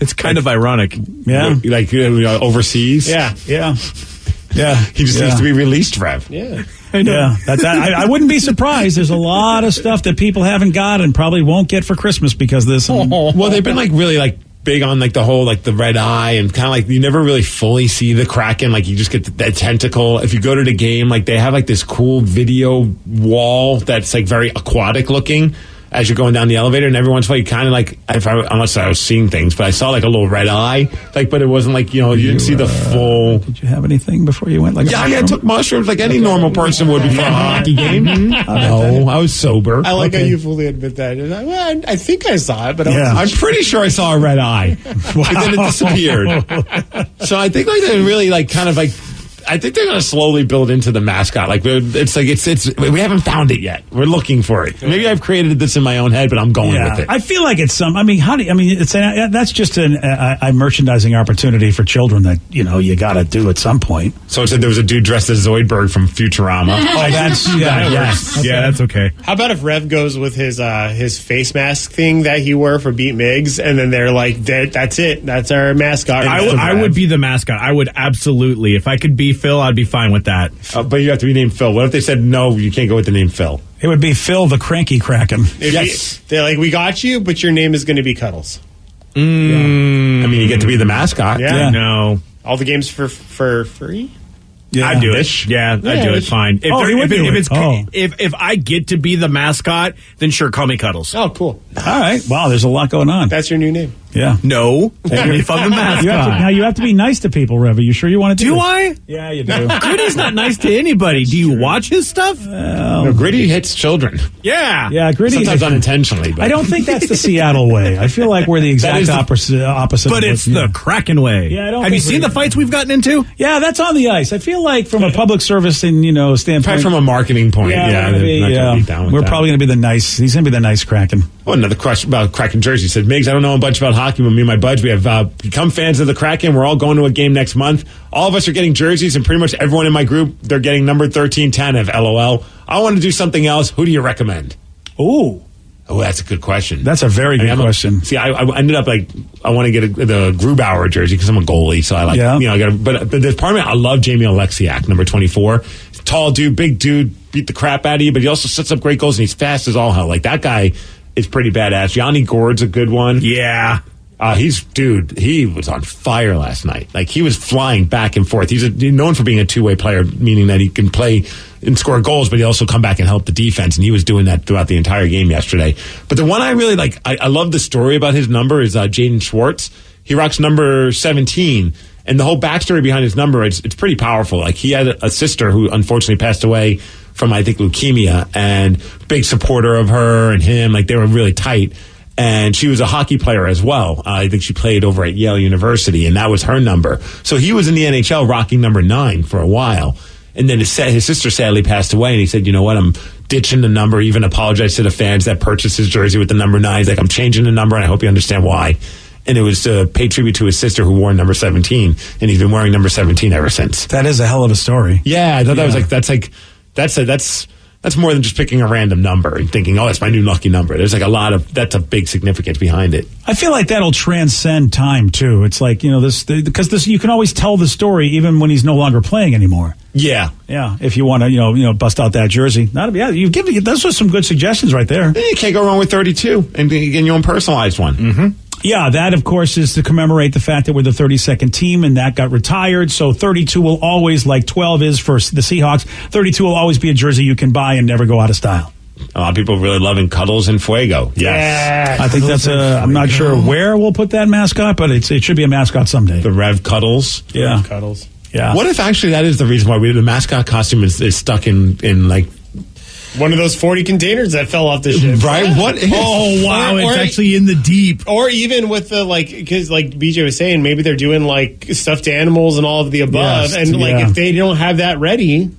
It's kind of ironic. Yeah. Like overseas. Yeah. He just needs to be released, Rev. Yeah. Yeah, I wouldn't be surprised. There's a lot of stuff that people haven't got and probably won't get for Christmas because of this. Well, they've been really big on the whole the red eye, and kind of you never really fully see the Kraken. You just get that tentacle. If you go to the game, they have this cool video wall that's very aquatic looking as you're going down the elevator, and every once in a while, kind of unless I was seeing things, but I saw a little red eye, but it wasn't you didn't see the full. Did you have anything before you went? I took mushrooms like any normal person would before a hockey game. No, I was sober. I like how you fully admit that. Well, I think I saw it, but I'm pretty sure I saw a red eye, and then it disappeared. So I think they really I think they're going to slowly build into the mascot. It's we haven't found it yet. We're looking for it. Maybe I've created this in my own head, but I'm going with it. I feel like it's that's just a merchandising opportunity for children that you got to do at some point. So it said there was a dude dressed as Zoidberg from Futurama. That's okay. How about if Rev goes with his face mask thing that he wore for Beat Migs, and then they're like, that's it. That's our mascot. I would be the mascot. I would absolutely. If I could be Phil, I'd be fine with that. But you have to be named Phil. What if they said, no, you can't go with the name Phil? It would be Phil the Cranky Kraken. They're like, we got you, but your name is going to be Cuddles. I mean, you get to be the mascot. Yeah. No. All the games for free? Yeah. I'd do it. I'd do it. Fine. If I get to be the mascot, then sure, call me Cuddles. Oh, cool. All right. Wow, there's a lot going on. That's your new name. Yeah. No. Only if I'm the mascot. You have to be nice to people, Rev. Are you sure you want to do Do this? I? Yeah, you do. Gritty's not nice to anybody. Do you watch his stuff? No, Gritty hits children. Yeah. Yeah, Gritty. Sometimes unintentionally. But. I don't think that's the Seattle way. I feel like we're the exact opposite. But it's the Kraken way. Yeah, I don't Have you seen the fights we've gotten into? Yeah, that's on the ice. I feel like from a public service and standpoint. Probably from a marketing point. We're probably going to be the nice. He's going to be the nice Kraken. Oh, another question about Kraken jersey. Said, Miggs, I don't know a bunch about hockey, but me and my buds, we have become fans of the Kraken. We're all going to a game next month. All of us are getting jerseys, and pretty much everyone in my group, they're getting number 1310 of LOL. I want to do something else. Who do you recommend? Oh, that's a good question. That's a very good question. I ended up I want to get the Grubauer jersey because I'm a goalie, so I but there's part of me, I love Jamie Alexiak, number 24. Tall dude, big dude, beat the crap out of you, but he also sets up great goals, and he's fast as all hell. That guy is pretty badass. Yanni Gord's a good one. Yeah. He was on fire last night. He was flying back and forth. He's known for being a two-way player, meaning that he can play and score goals, but he also come back and help the defense, and he was doing that throughout the entire game yesterday. But the one I really like, I love the story about his number, is Jaden Schwartz. He rocks number 17, and the whole backstory behind his number, it's pretty powerful. He had a sister who unfortunately passed away from, I think, leukemia, and big supporter of her and him. They were really tight. And she was a hockey player as well. I think she played over at Yale University, and that was her number. So he was in the NHL rocking number 9 for a while. And then his sister sadly passed away, and he said, you know what, I'm ditching the number, even apologized to the fans that purchased his jersey with the number 9. He's like, I'm changing the number, and I hope you understand why. And it was to pay tribute to his sister who wore number 17, and he's been wearing number 17 ever since. That is a hell of a story. Yeah, I thought that was that's more than just picking a random number and thinking, oh, that's my new lucky number. There's that's a big significance behind it. I feel like that'll transcend time too. It's because you can always tell the story even when he's no longer playing anymore. Yeah. Yeah. If you want to, bust out that jersey. Those are some good suggestions right there. You can't go wrong with 32 and getting your own personalized one. Mm-hmm. Yeah, that, of course, is to commemorate the fact that we're the 32nd team, and that got retired. So 32 will always, like 12 is for the Seahawks, 32 will always be a jersey you can buy and never go out of style. A lot of people really loving Cuddles and Fuego. Yes. Yeah. I think I'm not sure where we'll put that mascot, but it should be a mascot someday. The Rev Cuddles. Yeah. Rev Cuddles. Yeah. What if actually that is the reason why the mascot costume is stuck in One of those 40 containers that fell off the ship. Right? What is? Oh, wow. It's actually in the deep. Or even with the, because like BJ was saying, maybe they're doing like stuffed animals and all of the above. Yes, and yeah. if they don't have that ready,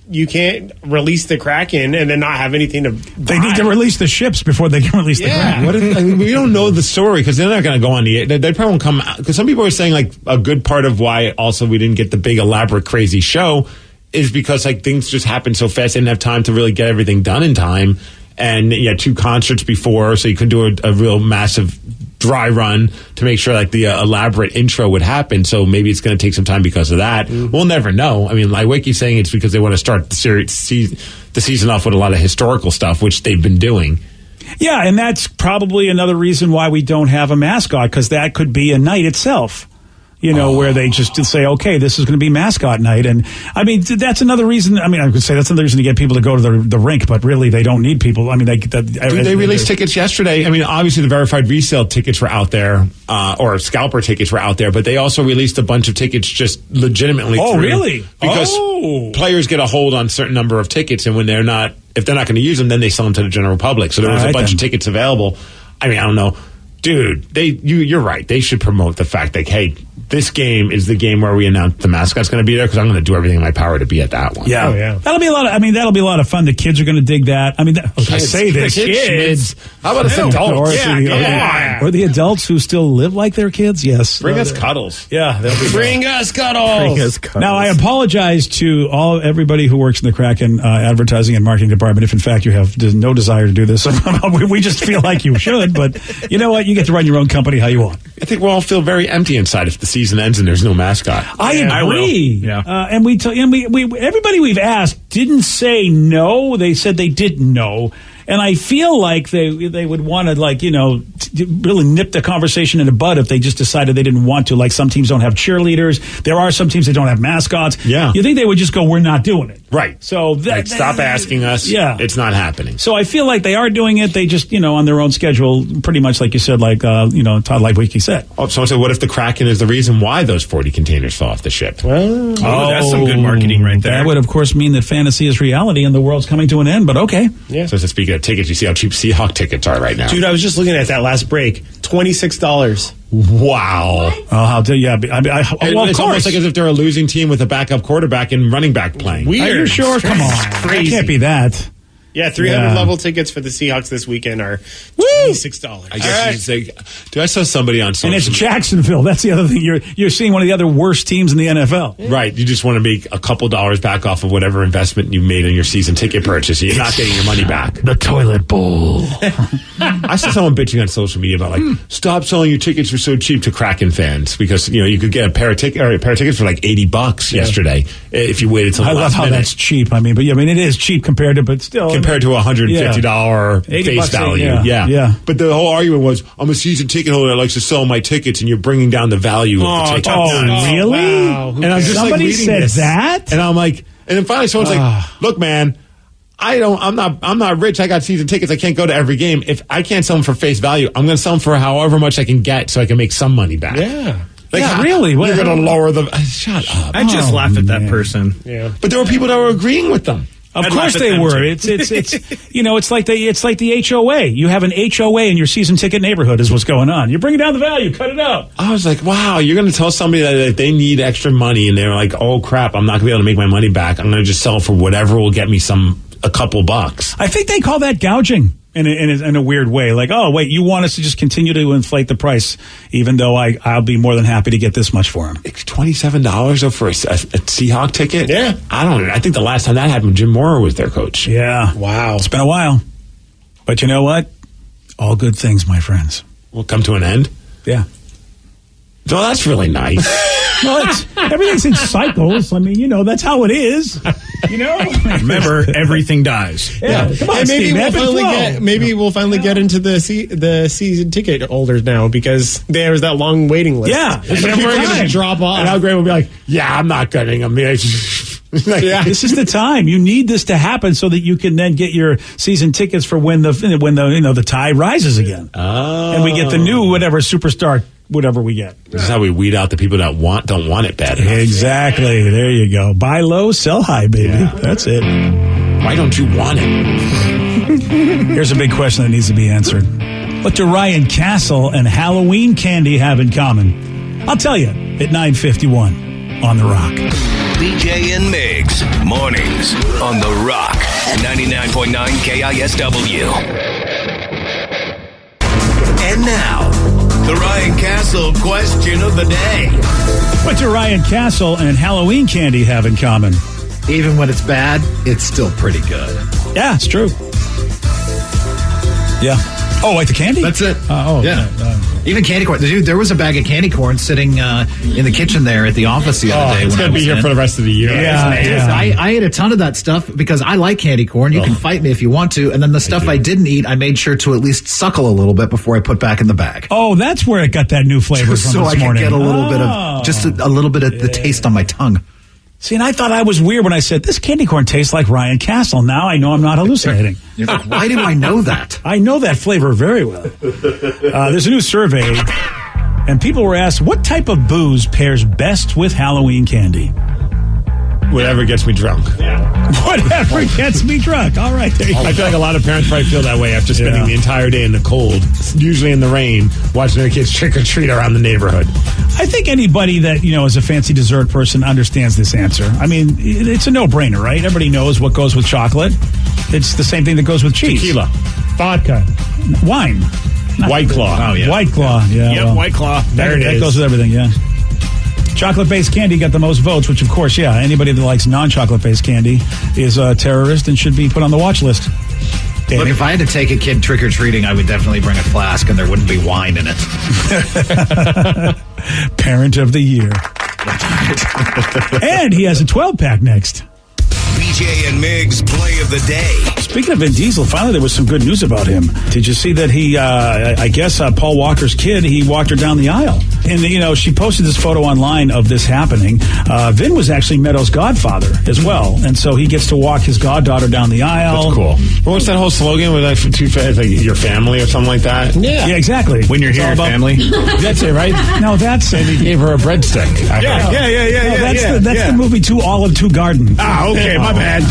you can't release the Kraken and then not have anything to buy. They need to release the ships before they can release the Kraken. We don't know the story because they're not going to go on the. They probably won't come out because some people are saying like a good part of why also we didn't get the big elaborate crazy show is because like things just happened so fast. They didn't have time to really get everything done in time, and you had 2 concerts before, so you couldn't do a real massive dry run to make sure like the elaborate intro would happen. So maybe it's going to take some time because of that. We'll never know. I mean, like Wiki's saying it's because they want to start the season off with a lot of historical stuff, which they've been doing. Yeah, and that's probably another reason why we don't have a mascot, because that could be a night itself. Where they just say, okay, this is going to be mascot night. And, I mean, that's another reason. I mean, I could say that's another reason to get people to go to the rink, but really they don't need people. I mean, they released tickets yesterday. I mean, obviously the verified resale tickets were out there, or scalper tickets were out there, but they also released a bunch of tickets just legitimately. Oh, really? Because players get a hold on a certain number of tickets, and when if they're not going to use them, then they sell them to the general public. So there was a bunch of tickets available. I mean, I don't know. Dude, you're right. They should promote the fact that, hey, this game is the game where we announce the mascot's going to be there because I'm going to do everything in my power to be at that one. Yeah. That'll be a lot of fun. The kids are going to dig that. I mean, I say this. Kids. How about us adults? Or the adults who still live like their kids? Yes. Bring us cuddles. Yeah. Bring us cuddles. Now, I apologize to everybody who works in the Kraken advertising and marketing department if, in fact, you have no desire to do this. We just feel like you should, but you know what? You get to run your own company how you want. I think we'll all feel very empty inside if the season ends and there's no mascot. I agree. Yeah. And we everybody we've asked didn't say no. They said they didn't know. And I feel like they would want to, really nip the conversation in the bud if they just decided they didn't want to. Like some teams don't have cheerleaders. There are some teams that don't have mascots. Yeah. You think they would just go, we're not doing it. Right. So stop asking us. Yeah. It's not happening. So I feel like they are doing it. They just, on their own schedule, pretty much like you said, Todd Wiki said. Oh, someone said, what if the Kraken is the reason why those 40 containers fell off the ship? That's some good marketing right there. That would, of course, mean that fantasy is reality and the world's coming to an end, but okay. Yeah. So speaking of tickets, you see how cheap Seahawk tickets are right now. Dude, I was just looking at that last break. $26. Wow. How dare you? It's almost like as if they're a losing team with a backup quarterback and running back playing. Weird. Are you sure? Come on. Crazy. That can't be that. Yeah, 300 level tickets for the Seahawks this weekend are $26. I guess you should say, dude, I saw somebody on social media. And it's Jacksonville. That's the other thing. You're seeing one of the other worst teams in the NFL. Yeah. Right. You just want to make a couple dollars back off of whatever investment you made in your season ticket purchase. You're not getting your money back. The toilet bowl. I saw someone bitching on social media about stop selling your tickets for so cheap to Kraken fans because you could get a pair of tickets for like $80 yesterday if you waited till the last minute. I love how that's cheap. I mean, it is cheap compared to a $150 face value. Yeah. But the whole argument was, I'm a season ticket holder that likes to sell my tickets, and you're bringing down the value of the tickets. Oh, really? Wow. And I'm just somebody said this. that, and I'm like, and then finally someone's like, look, man. I'm not rich. I got season tickets. I can't go to every game. If I can't sell them for face value, I'm going to sell them for however much I can get so I can make some money back. Yeah. Really? You're going to lower the... Shut up. I just laughed at that person. Yeah. But there were people that were agreeing with them. Of course they were. It's it's like the HOA. You have an HOA in your season ticket neighborhood is what's going on. You're bringing down the value. Cut it out. I was like, wow, you're going to tell somebody that they need extra money and they're like, oh crap, I'm not going to be able to make my money back. I'm going to just sell for whatever will get me a couple bucks. I think they call that gouging in a weird way. Like, oh wait, you want us to just continue to inflate the price, even though I'll be more than happy to get this much for him. It's $27 for a Seahawk ticket. Yeah, I think the last time that happened, Jim Mora was their coach. Yeah, wow, it's been a while. But you know what? All good things, my friends, will come to an end. Yeah. So that's really nice. Well, everything's in cycles. I mean, that's how it is. Remember, everything dies. Yeah. Come on, maybe we'll finally get into the season ticket holders now because there's that long waiting list. Yeah. And then we're going to drop off. And Al Graham will be like, yeah, I'm not getting them. This is the time. You need this to happen so that you can then get your season tickets for when the tide rises again. Oh. And we get the new whatever superstar whatever we get. This is how we weed out the people that don't want it bad enough. Exactly. There you go. Buy low, sell high, baby. Yeah. That's it. Why don't you want it? Here's a big question that needs to be answered. What do Ryan Castle and Halloween candy have in common? I'll tell you at 9:51 on The Rock. BJ and Migs, mornings on The Rock, 99.9 KISW. And now, the Ryan Castle question of the day. What do Ryan Castle and Halloween candy have in common? Even when it's bad, it's still pretty good. Yeah, it's true. Yeah. Oh, like the candy? That's it. Yeah. Even candy corn. Dude, there was a bag of candy corn sitting in the kitchen there at the office the other day. It's going to be here for the rest of the year. Yeah. I ate a ton of that stuff because I like candy corn. You can fight me if you want to. And then the stuff I didn't eat, I made sure to at least suckle a little bit before I put back in the bag. Oh, that's where it got that new flavor Just from so this I could morning. get a little bit of, just a little bit of the taste on my tongue. See, and I thought I was weird when I said, this candy corn tastes like Ryan Castle. Now I know I'm not hallucinating. You're like, why do I know that? I know that flavor very well. There's a new survey, and people were asked, what type of booze pairs best with Halloween candy? Whatever gets me drunk. Whatever gets me drunk. All right, there you go. I feel like a lot of parents probably feel that way after spending the entire day in the cold, usually in the rain, watching their kids trick or treat around the neighborhood. I think anybody that, is a fancy dessert person understands this answer. I mean, it's a no-brainer, right? Everybody knows what goes with chocolate. It's the same thing that goes with cheese. Tequila. Vodka. Wine. White Claw. Oh, yeah. White Claw, yeah. Yep, White Claw. There it is. That goes with everything, yeah. Chocolate-based candy got the most votes, which, of course, anybody that likes non-chocolate-based candy is a terrorist and should be put on the watch list. Look, if I had to take a kid trick-or-treating, I would definitely bring a flask and there wouldn't be wine in it. Parent of the year. And he has a 12-pack next. BJ and Migs play of the day. Speaking of Vin Diesel, finally there was some good news about him. Did you see that he, I guess Paul Walker's kid, he walked her down the aisle. And, she posted this photo online of this happening. Vin was actually Meadow's godfather as well. And so he gets to walk his goddaughter down the aisle. That's cool. Well, what's that whole slogan with like your family or something like that? Yeah, exactly. When you're here, your family. That's it, right? No, that's... And he gave her a breadstick. That's the movie Two Olive, Two Garden. Ah, okay, my bad.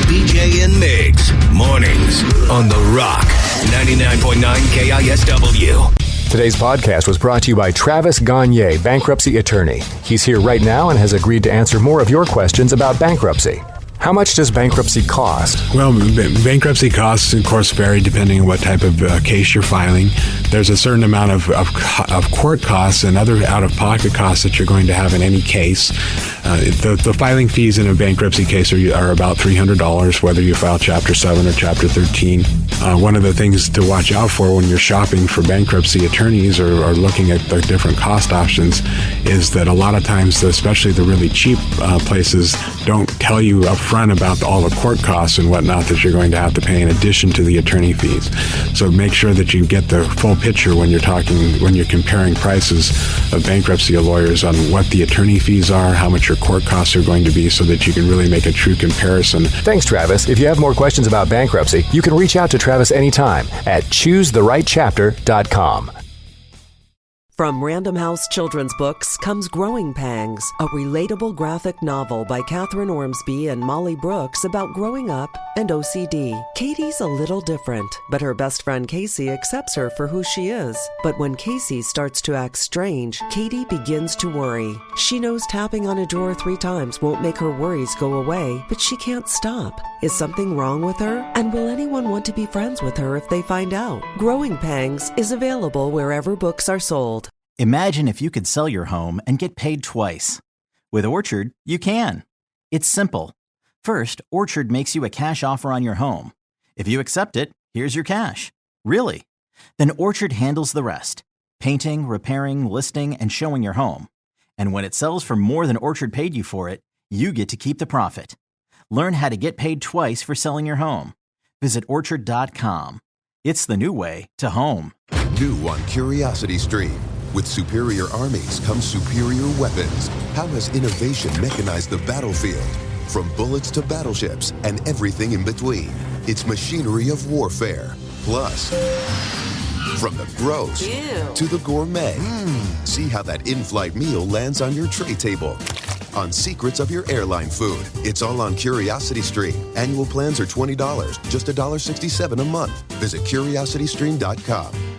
BJ and Migs, mornings on The Rock, 99.9 KISW. Today's podcast was brought to you by Travis Gagne, bankruptcy attorney. He's here right now and has agreed to answer more of your questions about bankruptcy. How much does bankruptcy cost? Well, bankruptcy costs, of course, vary depending on what type of case you're filing. There's a certain amount of court costs and other out-of-pocket costs that you're going to have in any case. The filing fees in a bankruptcy case are about $300, whether you file Chapter 7 or Chapter 13. One of the things to watch out for when you're shopping for bankruptcy attorneys or looking at the different cost options is that a lot of times, especially the really cheap places, don't tell you up front about all the court costs and whatnot that you're going to have to pay in addition to the attorney fees. So make sure that you get the full picture when you're comparing prices of bankruptcy lawyers on what the attorney fees are, how much your court costs are going to be, so that you can really make a true comparison. Thanks, Travis. If you have more questions about bankruptcy, you can reach out to Travis anytime at choosetherightchapter.com. From Random House Children's Books comes Growing Pangs, a relatable graphic novel by Catherine Ormsby and Molly Brooks about growing up and OCD. Katie's a little different, but her best friend Casey accepts her for who she is. But when Casey starts to act strange, Katie begins to worry. She knows tapping on a drawer 3 times won't make her worries go away, but she can't stop. Is something wrong with her? And will anyone want to be friends with her if they find out? Growing Pangs is available wherever books are sold. Imagine if you could sell your home and get paid twice. With Orchard, you can. It's simple. First, Orchard makes you a cash offer on your home. If you accept it, here's your cash. Really. Then Orchard handles the rest. Painting, repairing, listing, and showing your home. And when it sells for more than Orchard paid you for it, you get to keep the profit. Learn how to get paid twice for selling your home. Visit Orchard.com. It's the new way to home. New on Curiosity Stream. With superior armies come superior weapons. How has innovation mechanized the battlefield? From bullets to battleships and everything in between. It's machinery of warfare. Plus, from the gross to the gourmet. See how that in-flight meal lands on your tray table. on secrets of your airline food. It's all on CuriosityStream. Annual plans are $20, just $1.67 a month. Visit CuriosityStream.com.